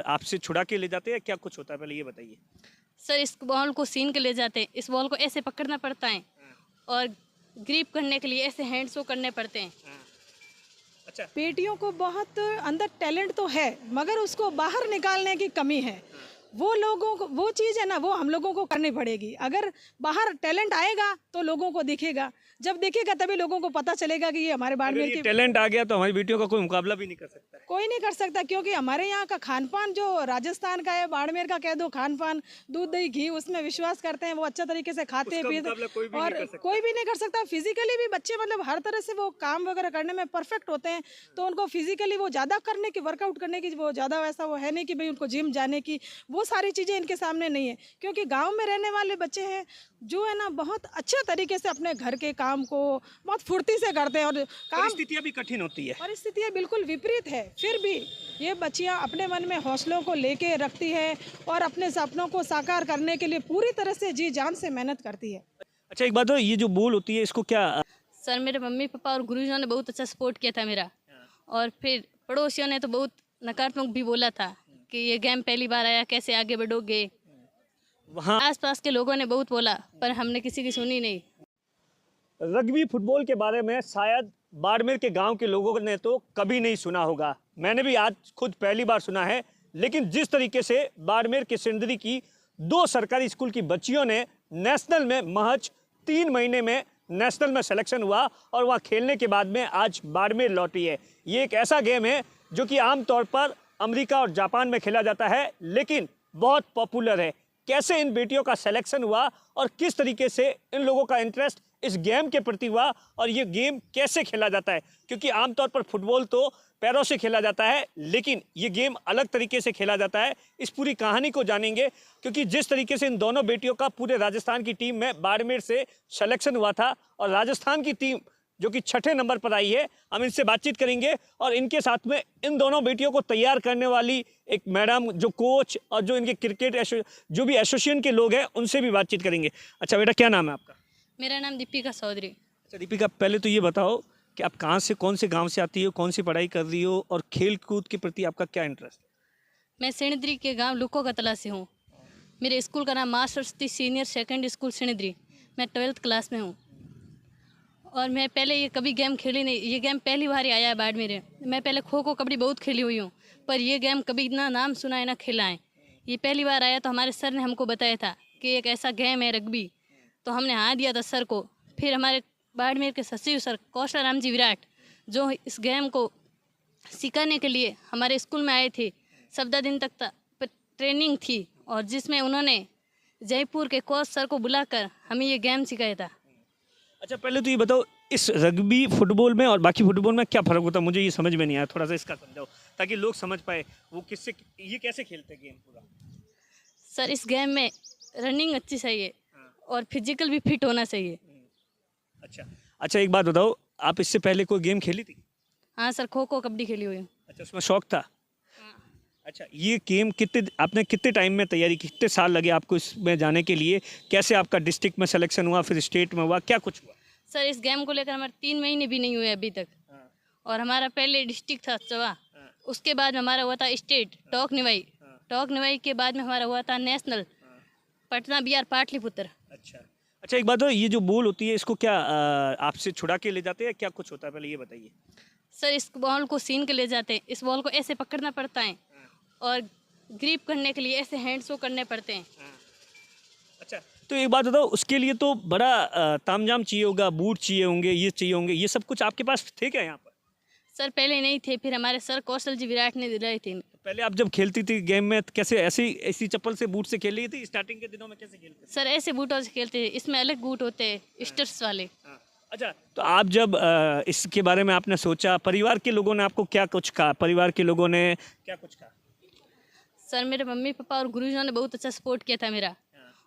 आपसे छुड़ा के ले जाते हैं, क्या कुछ होता है, पहले ये बताइए। सर इस बॉल को सीन के ले जाते हैं, इस बॉल को ऐसे पकड़ना पड़ता है और ग्रिप करने के लिए ऐसे हैंड शो करने पड़ते हैं। अच्छा। बेटियों को बहुत अंदर टैलेंट तो है मगर उसको बाहर निकालने की कमी है। वो लोगों को वो चीज़ है ना, वो हम लोगों को करनी पड़ेगी। अगर बाहर टैलेंट आएगा तो लोगों को दिखेगा, जब दिखेगा तभी लोगों को पता चलेगा कि ये हमारे अगर बाड़मेर ये की टैलेंट आ गया तो हमारी बेटियों का कोई मुकाबला भी नहीं कर सकता है। कोई नहीं कर सकता, क्योंकि हमारे यहाँ का खान पान जो राजस्थान का है, बाड़मेर का कह दो खान पान, दूध दही घी, उसमें विश्वास करते हैं, वो अच्छा तरीके से खाते हैं उसका पीते मुकाबला कोई भी नहीं और कर सकता। कोई भी नहीं कर सकता। फिजिकली भी बच्चे मतलब हर तरह से वो काम वगैरह करने में परफेक्ट होते हैं, तो उनको फिजिकली वो ज़्यादा करने की, वर्कआउट करने की वो ज़्यादा वैसा वो है नहीं कि भाई उनको जिम जाने की, वो सारी चीज़ें इनके सामने नहीं है। क्योंकि गाँव में रहने वाले बच्चे हैं जो है ना, बहुत अच्छे तरीके से अपने घर के काम को बहुत फुर्ती से करते हैं और काम परिस्थितियां भी कठिन होती है। परिस्थितियाँ बिल्कुल विपरीत है, फिर भी ये बच्चियाँ अपने मन में हौसलों को लेके रखती है और अपने सपनों को साकार करने के लिए पूरी तरह से जी जान से मेहनत करती है। अच्छा, एक बात हो, ये जो बॉल होती है इसको क्या सर मेरे मम्मी पापा और गुरुजनों ने बहुत अच्छा सपोर्ट किया था मेरा, और फिर पड़ोसियों ने तो बहुत नकारात्मक भी बोला था कि ये गेम पहली बार आया, कैसे आगे बढ़ोगे। वहाँ आसपास के लोगों ने बहुत बोला पर हमने किसी की सुनी नहीं। रग्बी फुटबॉल के बारे में शायद बाड़मेर के गांव के लोगों ने तो कभी नहीं सुना होगा, मैंने भी आज खुद पहली बार सुना है। लेकिन जिस तरीके से बाड़मेर के सिंदरी की 2 सरकारी स्कूल की बच्चियों ने नेशनल में महज 3 महीने में नेशनल में सिलेक्शन हुआ और वहाँ खेलने के बाद में आज बाड़मेर लौटी है। ये एक ऐसा गेम है जो कि आमतौर पर अमेरिका और जापान में खेला जाता है, लेकिन बहुत पॉपुलर है। कैसे इन बेटियों का सिलेक्शन हुआ और किस तरीके से इन लोगों का इंटरेस्ट इस गेम के प्रति हुआ और ये गेम कैसे खेला जाता है, क्योंकि आमतौर पर फुटबॉल तो पैरों से खेला जाता है, लेकिन ये गेम अलग तरीके से खेला जाता है। इस पूरी कहानी को जानेंगे, क्योंकि जिस तरीके से इन दोनों बेटियों का पूरे राजस्थान की टीम में बाड़मेर से सिलेक्शन हुआ था और राजस्थान की टीम जो कि 6ठे नंबर पर आई है, हम इनसे बातचीत करेंगे और इनके साथ में इन दोनों बेटियों को तैयार करने वाली एक मैडम, जो कोच और जो इनके क्रिकेट जो भी एसोसिएशन के लोग हैं, उनसे भी बातचीत करेंगे। अच्छा बेटा, क्या नाम है आपका? मेरा नाम दीपिका चौधरी। अच्छा दीपिका, पहले तो ये बताओ कि आप कहाँ से, कौन से गांव से आती हो, कौन सी पढ़ाई कर रही हो और खेल कूद के प्रति आपका क्या इंटरेस्ट है? मैं सिणिद्री के गांव लुको कतला से हूँ। मेरे स्कूल का नाम माँ सरस्वती सीनियर सेकेंडरी स्कूल सिणिद्री। मैं 12th क्लास में हूँ और मैं पहले ये कभी गेम खेली नहीं, ये गेम पहली बार ही आया है बाड़मेर में। मैं पहले खो खो कबड्डी बहुत खेली हुई हूँ, पर ये गेम कभी इतना नाम सुना है ना खेला है। ये पहली बार आया तो हमारे सर ने हमको बताया था कि एक ऐसा गेम है रग्बी, तो हमने हाँ दिया था सर को। फिर हमारे बाड़मेर के सचिव सर कौशल राम जी विराट, जो इस गेम को सिखाने के लिए हमारे स्कूल में आए थे, 14 दिन तक ट्रेनिंग थी और जिसमें उन्होंने जयपुर के कोच सर को बुलाकर हमें ये गेम सिखाया था। अच्छा, पहले तो ये बताओ, इस रग्बी फुटबॉल में और बाकी फुटबॉल में क्या फ़र्क होता है? मुझे ये समझ में नहीं आया, थोड़ा सा इसका समझाओ ताकि लोग समझ पाए वो किससे, ये कैसे खेलते हैं गेम पूरा। सर इस गेम में रनिंग अच्छी चाहिए और फिजिकल भी फिट होना चाहिए। अच्छा अच्छा, एक बात बताओ, आप इससे पहले कोई गेम खेली थी? हाँ सर, खो खो कबड्डी खेली हुई हूँ। अच्छा, उसमें शौक था। अच्छा, ये गेम आपने कितने टाइम में तैयारी की, कितने साल लगे आपको इसमें जाने के लिए? कैसे आपका डिस्ट्रिक्ट में सिलेक्शन हुआ, फिर स्टेट में हुआ, क्या कुछ हुआ? सर इस गेम को लेकर हमारे 3 महीने भी नहीं हुए अभी तक, और हमारा पहले डिस्ट्रिक्ट था चवा, उसके बाद में हमारा हुआ था स्टेट टोक निवाई, टोक निवाई के बाद में हमारा हुआ था नेशनल पटना बिहार पाटलिपुत्र। अच्छा अच्छा, एक बात हो, ये जो बॉल होती है इसको क्या आपसे छुड़ा के ले जाते हैं, क्या कुछ होता है, पहले ये बताइए। सर इस बॉल को सीन के ले जाते हैं, इस बॉल को ऐसे पकड़ना पड़ता है और ग्रिप करने के लिए ऐसे हैंड शो करने पड़ते हैं। अच्छा, तो एक बात बताओ, उसके लिए तो बड़ा तामझाम चाहिए होगा, बूट चाहिए होंगे, ये चाहिए होंगे, ये सब कुछ आपके पास थे क्या यहाँ पर? सर पहले नहीं थे, फिर हमारे सर कौशल जी विराट ने दिलाए थे। पहले आप जब खेलती थी गेम में तो कैसे ऐसी चप्पल से, बूट से खेल रही थी? स्टार्टिंग के दिनों में कैसे खेलते थे? सर ऐसे बूटों से खेलते हैं, इसमें अलग बूट होते हैं स्टर्स वाले। अच्छा, तो आप जब इसके बारे में आपने सोचा, परिवार के लोगों ने आपको क्या कुछ कहा, परिवार के लोगों ने क्या कुछ कहा? सर मेरे मम्मी पापा और गुरुजनों ने बहुत अच्छा सपोर्ट किया था मेरा,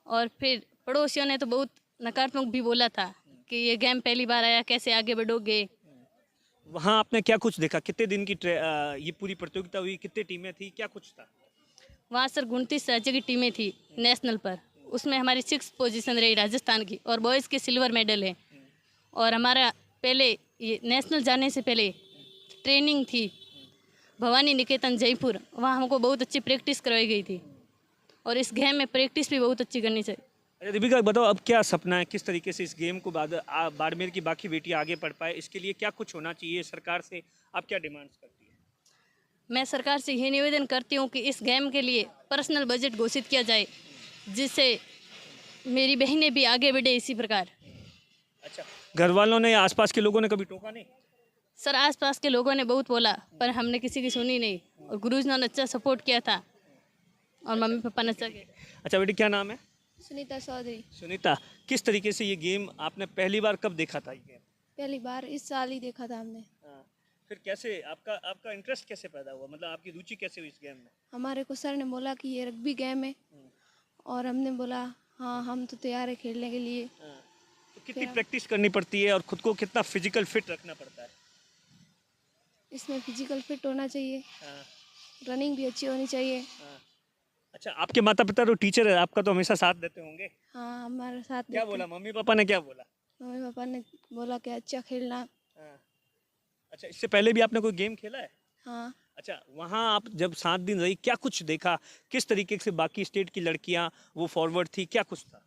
और फिर पड़ोसियों ने तो बहुत नकारात्मक भी बोला था कि ये गेम पहली बार आया, कैसे आगे बढ़ोगे। वहाँ आपने क्या कुछ देखा? कितने दिन की ये पूरी प्रतियोगिता हुई, कितने टीमें थी, क्या कुछ था? वहाँ सर 29 राज्य की टीमें थी नेशनल पर, उसमें हमारी 6th पोजीशन रही राजस्थान की, और बॉयज़ के सिल्वर मेडल है। और हमारा पहले ये नेशनल जाने से पहले ट्रेनिंग थी, भवानी निकेतन जयपुर, वहाँ हमको बहुत अच्छी प्रैक्टिस करवाई गई थी और इस गेम में प्रैक्टिस भी बहुत अच्छी करनी चाहिए। अच्छा दीपिका बताओ, अब क्या सपना है, किस तरीके से इस गेम को बाड़मेर की बाकी बेटियां आगे बढ़ पाए, इसके लिए क्या कुछ होना चाहिए सरकार से, आप क्या डिमांड्स करती है? मैं सरकार से ये निवेदन करती हूँ कि इस गेम के लिए पर्सनल बजट घोषित किया जाए, जिससे मेरी बहनें भी आगे बढ़े इसी प्रकार। अच्छा, घर वालों ने या आसपास के लोगों ने कभी टोका नहीं? सर आसपास के लोगों ने बहुत बोला पर हमने किसी की सुनी नहीं, और गुरुजी ने अच्छा सपोर्ट किया था और मम्मी पापा ने अच्छा किया। अच्छा बेटी, क्या नाम है? सुनीता चौधरी। सुनीता, किस तरीके से ये गेम आपने पहली बार कब देखा था? ये गेम पहली बार इस साल ही देखा था हमने। हाँ, फिर कैसे आपका इंटरेस्ट कैसे पैदा हुआ, मतलब आपकी रुचि कैसे हुई इस गेम में? हमारे को सर ने बोला कि ये रग्बी गेम है और हमने बोला हाँ हम तो तैयार है खेलने के लिए। हाँ, तो कितनी प्रैक्टिस करनी पड़ती है और खुद को कितना फिजिकल फिट रखना पड़ता है? इसमें फिजिकल फिट होना चाहिए, हाँ, रनिंग भी अच्छी होनी चाहिए। हाँ। अच्छा, आपके माता पिता तो टीचर है, आपका तो हमेशा साथ देते होंगे। हाँ हमारे साथ क्या देते। बोला मम्मी पापा ने, क्या बोला? मम्मी पापा ने बोला कि अच्छा खेलना। हाँ। अच्छा, इससे पहले भी आपने कोई गेम खेला है? हाँ अच्छा, वहाँ आप जब 7 दिन रही, क्या कुछ देखा, किस तरीके से बाकी स्टेट की लड़कियाँ वो फॉरवर्ड थी, क्या कुछ था?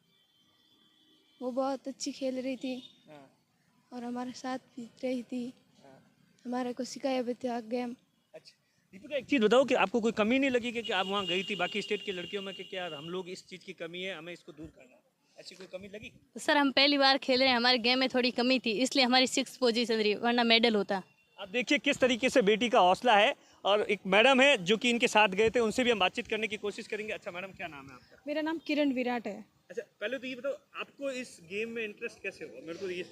वो बहुत अच्छी खेल रही थी हाँ, और हमारे साथ भी रही थी, हाँ। हमारे को सिखाया भी था गेम। अच्छा दीपिका, एक चीज़ बताओ कि आपको कोई कमी नहीं लगी कि आप वहाँ गई थी बाकी स्टेट की लड़कियों में कि यार हम लोग इस चीज़ की कमी है, हमें इसको दूर करना है, ऐसी कोई कमी लगी? सर हम पहली बार खेल रहे हैं, हमारे गेम में थोड़ी कमी थी इसलिए हमारी 6th पोजीशन रही, वरना मेडल होता। आप देखिए किस तरीके से बेटी का हौसला है, और एक मैडम है जो कि इनके साथ गए थे, उनसे भी हम बातचीत करने की कोशिश करेंगे। अच्छा मैडम, क्या नाम है आपका? मेरा नाम किरण विराट है। अच्छा, पहले तो ये बताओ आपको इस गेम में इंटरेस्ट कैसे हुआ, मेरे को ये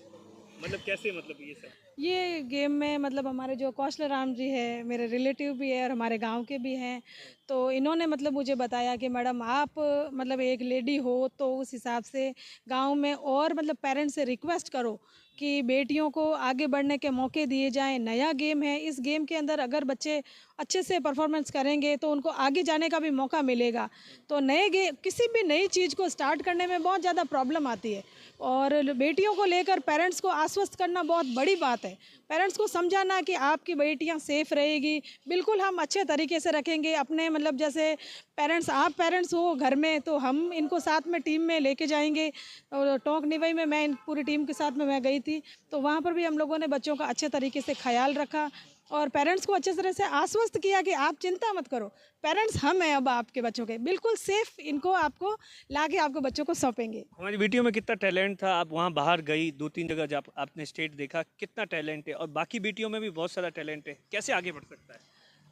मतलब कैसे, मतलब ये सब? ये गेम में मतलब हमारे जो कौशल राम जी है, मेरे रिलेटिव भी है और हमारे गांव के भी हैं, तो इन्होंने मतलब मुझे बताया कि मैडम आप मतलब एक लेडी हो तो उस हिसाब से गांव में और मतलब पेरेंट्स से रिक्वेस्ट करो कि बेटियों को आगे बढ़ने के मौके दिए जाएं। नया गेम है, इस गेम के अंदर अगर बच्चे अच्छे से परफॉर्मेंस करेंगे तो उनको आगे जाने का भी मौका मिलेगा। तो नए गेम, किसी भी नई चीज़ को स्टार्ट करने में बहुत ज़्यादा प्रॉब्लम आती है और बेटियों को लेकर पेरेंट्स को आश्वस्त करना बहुत बड़ी बात है। पेरेंट्स को समझाना कि आपकी बेटियां सेफ रहेगी, बिल्कुल हम अच्छे तरीके से रखेंगे अपने, मतलब जैसे पेरेंट्स, आप पेरेंट्स हो घर में तो हम इनको साथ में टीम में लेके जाएंगे। और टोंक निवई में मैं पूरी टीम के साथ में मैं गई थी, तो वहाँ पर भी हम लोगों ने बच्चों का अच्छे तरीके से ख्याल रखा और पेरेंट्स को अच्छे तरह से आश्वस्त किया कि आप चिंता मत करो, पेरेंट्स हम हैं अब आपके बच्चों के, बिल्कुल सेफ इनको आपको लाके आपको बच्चों को सौंपेंगे। हमारी बेटियों में कितना टैलेंट था, आप वहाँ बाहर गई 2-3 जगह जब आपने स्टेट देखा, कितना टैलेंट है, और बाकी बेटियों में भी बहुत सारा टैलेंट है, कैसे आगे बढ़ सकता है?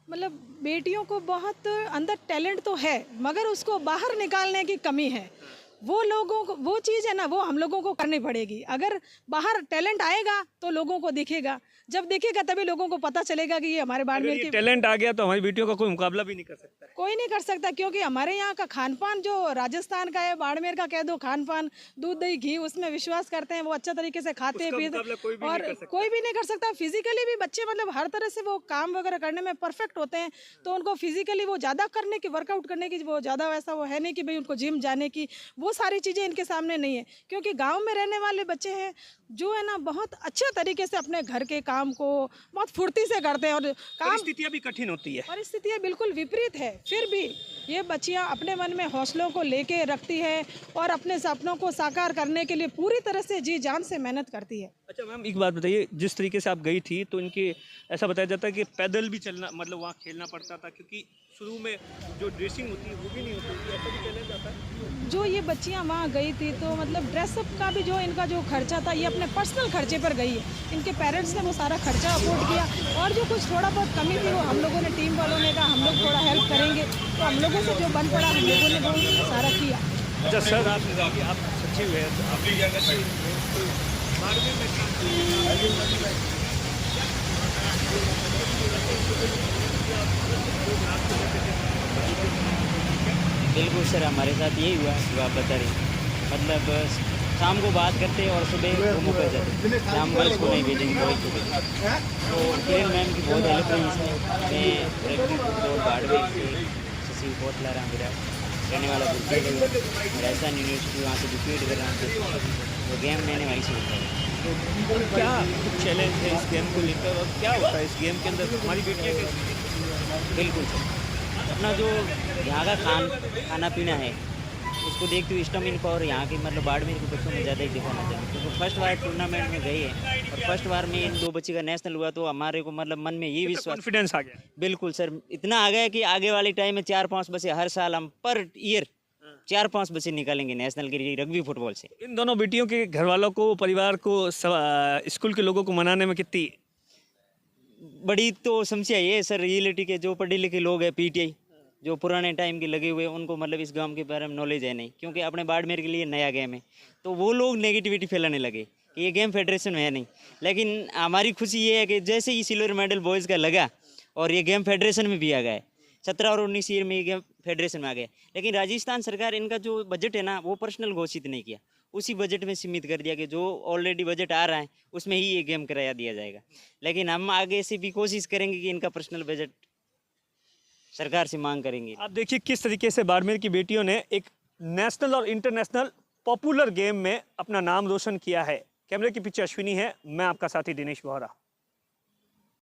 मतलब बेटियों को बहुत अंदर टैलेंट तो है मगर उसको बाहर निकालने की कमी है। वो लोगों को वो चीज़ है ना, वो हम लोगों को करनी पड़ेगी। अगर बाहर टैलेंट आएगा तो लोगों को दिखेगा, जब दिखेगा तभी लोगों को पता चलेगा कि ये हमारे बाड़मेर की टैलेंट आ गया तो हमारी बेटियों का कोई मुकाबला भी नहीं कर सकता है। कोई नहीं कर सकता, क्योंकि हमारे यहाँ का खान पान जो राजस्थान का है, बाड़मेर का कह दो खान पान, दूध दही घी, उसमें विश्वास करते हैं, वो अच्छा तरीके से खाते उसका पीते, मुकाबला कोई भी और नहीं कर सकता। कोई भी नहीं कर सकता। फिजिकली भी बच्चे मतलब हर तरह से वो काम वगैरह करने में परफेक्ट होते हैं, तो उनको फिजिकली वो ज़्यादा करने की, वर्कआउट करने की वो ज़्यादा वैसा वो है नहीं कि भाई उनको जिम जाने की, वो सारी चीज़ें इनके सामने नहीं है। क्योंकि गाँव में रहने वाले बच्चे हैं जो है ना, बहुत अच्छे तरीके से अपने घर के काम को बहुत फुर्ती से करते हैं और काम, परिस्थितियाँ भी कठिन होती है। परिस्थितियाँ बिल्कुल विपरीत है, फिर भी ये बच्चियाँ अपने मन में हौसलों को लेके रखती है और अपने सपनों को साकार करने के लिए पूरी तरह से जी जान से मेहनत करती है। अच्छा मैम, एक बात बताइए, जिस तरीके से आप गई थी तो इनके ऐसा बताया जाता है कि पैदल भी चलना, मतलब वहाँ खेलना पड़ता था क्योंकि शुरू में जो ड्रेसिंग होती है वो भी नहीं होती थी, ऐसा भी चैलेंज आता है? जो ये बच्चियाँ वहाँ गई थी तो मतलब ड्रेसअप का भी जो इनका जो खर्चा था, ये अपने पर्सनल खर्चे पर गई है। इनके पेरेंट्स ने वो सारा खर्चा अफोर्ड किया और जो कुछ थोड़ा बहुत कमी थी वो हम लोगों ने, टीम वालों ने कहा हम लोग थोड़ा हेल्प करेंगे, तो हम लोगों से जो बन पड़ा हम लोगों ने वो सारा किया। अच्छा सर, आप सचिव है तो बिल्कुल सर, हमारे साथ यही हुआ जो आप बता रहे हैं। मतलब शाम को बात करते और सुबह घूमो कर जाते, शाम गर्ल्स को नहीं भेजेंगे, बॉयज को भेजेंगे। तो किरण मैम की बहुत हेल्प रही इसमें। मैं रग्बी फुटबॉल बाड़मेर से सचिव कोटला राम विराट रहने वाला गुरकीरत राजस्थान यूनिवर्सिटी, वहाँ से डिप्यूट कर रहा हूँ। तो गेम मैंने वहीं से उठाया। क्या चैलेंज है इस गेम को लेकर और क्या होता है इस गेम के अंदर, हमारी बेटियाँ कैसी? बिल्कुल सर। अपना जो यहाँ का खाना पीना है उसको देखते हुए स्टमिन पावर यहाँ के मतलब बाड़मेर के बच्चों में ज़्यादा ही दिखाना चाहिए, क्योंकि फर्स्ट बार टूर्नामेंट में गए हैं और फर्स्ट बार में इन 2 बच्चे का नेशनल हुआ तो हमारे को मतलब मन में ये विश्वास, कॉन्फिडेंस आ गया। बिल्कुल सर, इतना आ गया कि आगे वाले टाइम में 4-5 बच्चे हर साल हम पर ईयर 4-5 बच्चे निकालेंगे नेशनल के लिए रग्बी फुटबॉल से। इन दोनों बेटियों के घर वालों को, परिवार को, स्कूल के लोगों को मनाने में कितनी बड़ी तो समस्या ये है सर, रियलिटी के जो पढ़े लिखे लोग हैं, पीटीआई जो पुराने टाइम के लगे हुए, उनको मतलब इस गांव के बारे में नॉलेज है नहीं, क्योंकि अपने बाड़मेर के लिए नया गेम है, तो वो लोग नेगेटिविटी फैलाने लगे कि ये गेम फेडरेशन में है नहीं। लेकिन हमारी खुशी ये है कि जैसे ही सिल्वर मेडल बॉयज़ का लगा और ये गेम फेडरेशन में भी आ गया है, 17 और 19 ईयर में ये गेम फेडरेशन में आ गया, लेकिन राजस्थान सरकार इनका जो बजट है ना वो पर्सनल घोषित नहीं किया, उसी बजट में सीमित कर दिया कि जो ऑलरेडी बजट आ रहा है उसमें ही ये गेम कराया दिया जाएगा। लेकिन हम आगे से भी कोशिश करेंगे कि इनका पर्सनल बजट सरकार से मांग करेंगे। आप देखिए किस तरीके से बाड़मेर की बेटियों ने एक नेशनल और इंटरनेशनल पॉपुलर गेम में अपना नाम रोशन किया है। कैमरे के पीछे अश्विनी है, मैं आपका साथी दिनेश वोहरा।